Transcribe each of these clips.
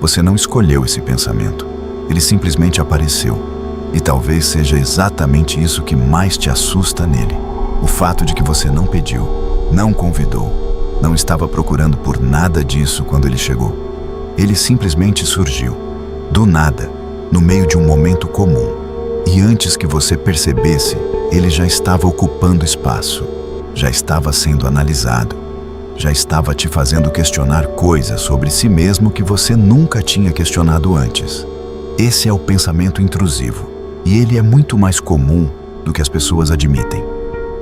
Você não escolheu esse pensamento. Ele simplesmente apareceu. E talvez seja exatamente isso que mais te assusta nele. O fato de que você não pediu, não convidou, não estava procurando por nada disso quando ele chegou. Ele simplesmente surgiu, do nada, no meio de um momento comum. E antes que você percebesse, ele já estava ocupando espaço, já estava sendo analisado, já estava te fazendo questionar coisas sobre si mesmo que você nunca tinha questionado antes. Esse é o pensamento intrusivo, e ele é muito mais comum do que as pessoas admitem.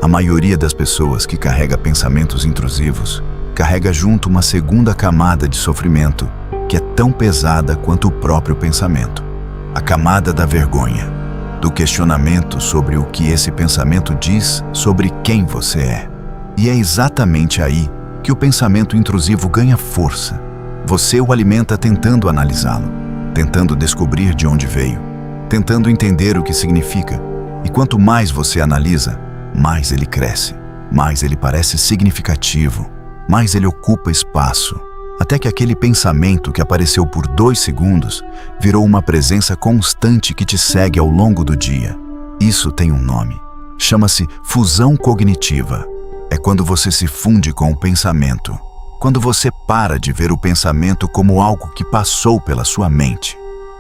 A maioria das pessoas que carrega pensamentos intrusivos carrega junto uma segunda camada de sofrimento que é tão pesada quanto o próprio pensamento. A camada da vergonha, do questionamento sobre o que esse pensamento diz sobre quem você é. E é exatamente aí que o pensamento intrusivo ganha força. Você o alimenta tentando analisá-lo, tentando descobrir de onde veio, tentando entender o que significa. E quanto mais você analisa, mais ele cresce, mais ele parece significativo, mais ele ocupa espaço, até que aquele pensamento que apareceu por 2 segundos virou uma presença constante que te segue ao longo do dia. Isso tem um nome. Chama-se fusão cognitiva. É quando você se funde com o pensamento, quando você para de ver o pensamento como algo que passou pela sua mente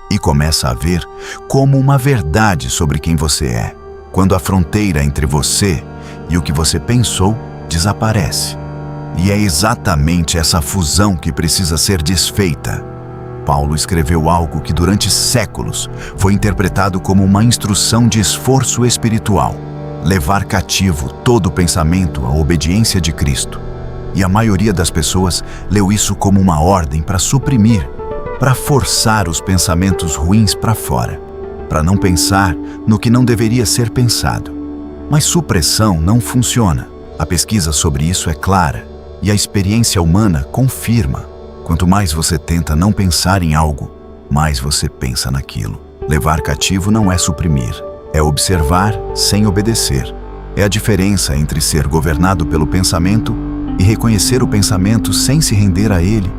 e começa a ver como uma verdade sobre quem você é, quando a fronteira entre você e o que você pensou desaparece. E é exatamente essa fusão que precisa ser desfeita. Paulo escreveu algo que durante séculos foi interpretado como uma instrução de esforço espiritual: levar cativo todo pensamento à obediência de Cristo. E a maioria das pessoas leu isso como uma ordem para suprimir, para forçar os pensamentos ruins para fora, para não pensar no que não deveria ser pensado. Mas supressão não funciona. A pesquisa sobre isso é clara e a experiência humana confirma. Quanto mais você tenta não pensar em algo, mais você pensa naquilo. Levar cativo não é suprimir, é observar sem obedecer. É a diferença entre ser governado pelo pensamento e reconhecer o pensamento sem se render a ele.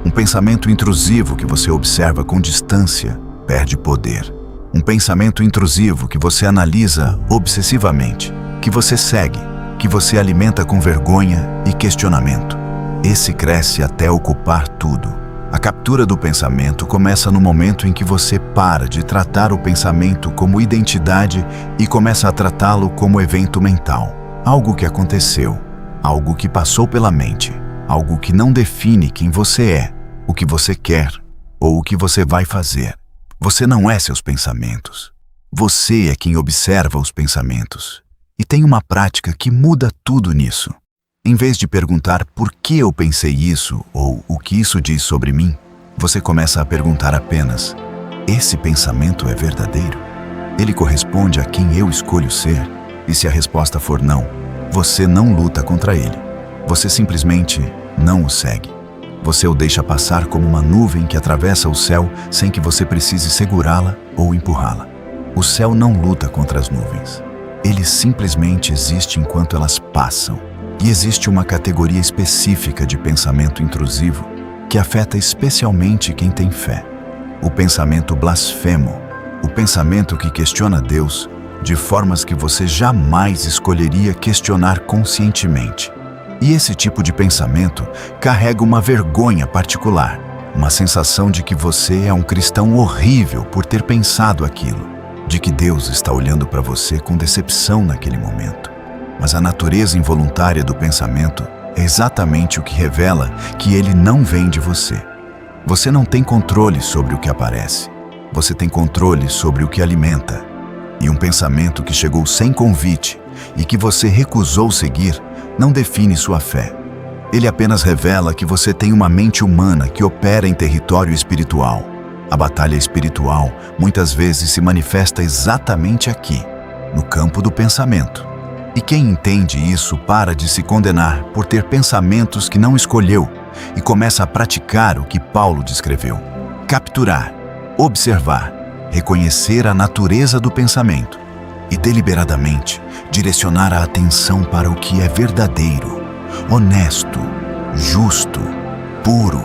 Um pensamento intrusivo que você observa com distância perde poder. Um pensamento intrusivo que você analisa obsessivamente, que você segue, que você alimenta com vergonha e questionamento. Esse cresce até ocupar tudo. A captura do pensamento começa no momento em que você para de tratar o pensamento como identidade e começa a tratá-lo como evento mental. Algo que aconteceu, algo que passou pela mente, algo que não define quem você é, o que você quer ou o que você vai fazer. Você não é seus pensamentos. Você é quem observa os pensamentos. E tem uma prática que muda tudo nisso. Em vez de perguntar por que eu pensei isso ou o que isso diz sobre mim, você começa a perguntar apenas: esse pensamento é verdadeiro? Ele corresponde a quem eu escolho ser? E se a resposta for não, você não luta contra ele. Você simplesmente não o segue. Você o deixa passar como uma nuvem que atravessa o céu sem que você precise segurá-la ou empurrá-la. O céu não luta contra as nuvens. Ele simplesmente existe enquanto elas passam. E existe uma categoria específica de pensamento intrusivo que afeta especialmente quem tem fé. O pensamento blasfemo, o pensamento que questiona Deus de formas que você jamais escolheria questionar conscientemente. E esse tipo de pensamento carrega uma vergonha particular, uma sensação de que você é um cristão horrível por ter pensado aquilo, de que Deus está olhando para você com decepção naquele momento. Mas a natureza involuntária do pensamento é exatamente o que revela que ele não vem de você. Você não tem controle sobre o que aparece. Você tem controle sobre o que alimenta. E um pensamento que chegou sem convite e que você recusou seguir não define sua fé. Ele apenas revela que você tem uma mente humana que opera em território espiritual. A batalha espiritual muitas vezes se manifesta exatamente aqui, no campo do pensamento. E quem entende isso para de se condenar por ter pensamentos que não escolheu e começa a praticar o que Paulo descreveu: capturar, observar, reconhecer a natureza do pensamento e deliberadamente direcionar a atenção para o que é verdadeiro, honesto, justo, puro,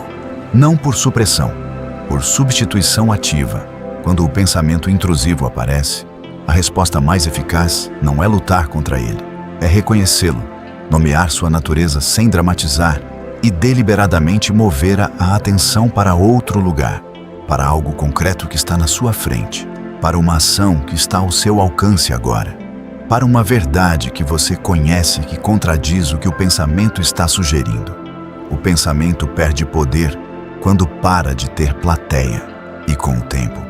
não por supressão, Por substituição ativa, quando o pensamento intrusivo aparece, a resposta mais eficaz não é lutar contra ele, é reconhecê-lo, nomear sua natureza sem dramatizar e deliberadamente mover a atenção para outro lugar, para algo concreto que está na sua frente, para uma ação que está ao seu alcance agora, para uma verdade que você conhece que contradiz o que o pensamento está sugerindo. O pensamento perde poder quando para de ter plateia e, com o tempo,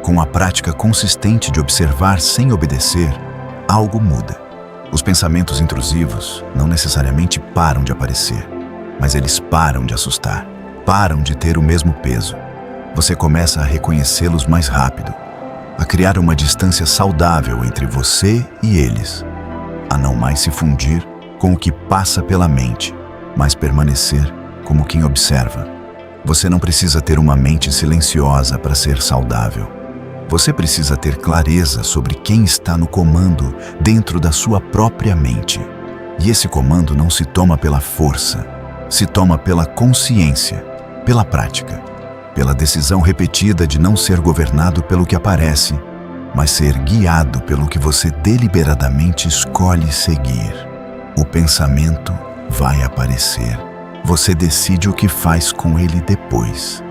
com a prática consistente de observar sem obedecer, algo muda. Os pensamentos intrusivos não necessariamente param de aparecer, mas eles param de assustar, param de ter o mesmo peso. Você começa a reconhecê-los mais rápido, a criar uma distância saudável entre você e eles, a não mais se fundir com o que passa pela mente, mas permanecer como quem observa. Você não precisa ter uma mente silenciosa para ser saudável. Você precisa ter clareza sobre quem está no comando dentro da sua própria mente. E esse comando não se toma pela força, se toma pela consciência, pela prática, pela decisão repetida de não ser governado pelo que aparece, mas ser guiado pelo que você deliberadamente escolhe seguir. O pensamento vai aparecer. Você decide o que faz com ele depois.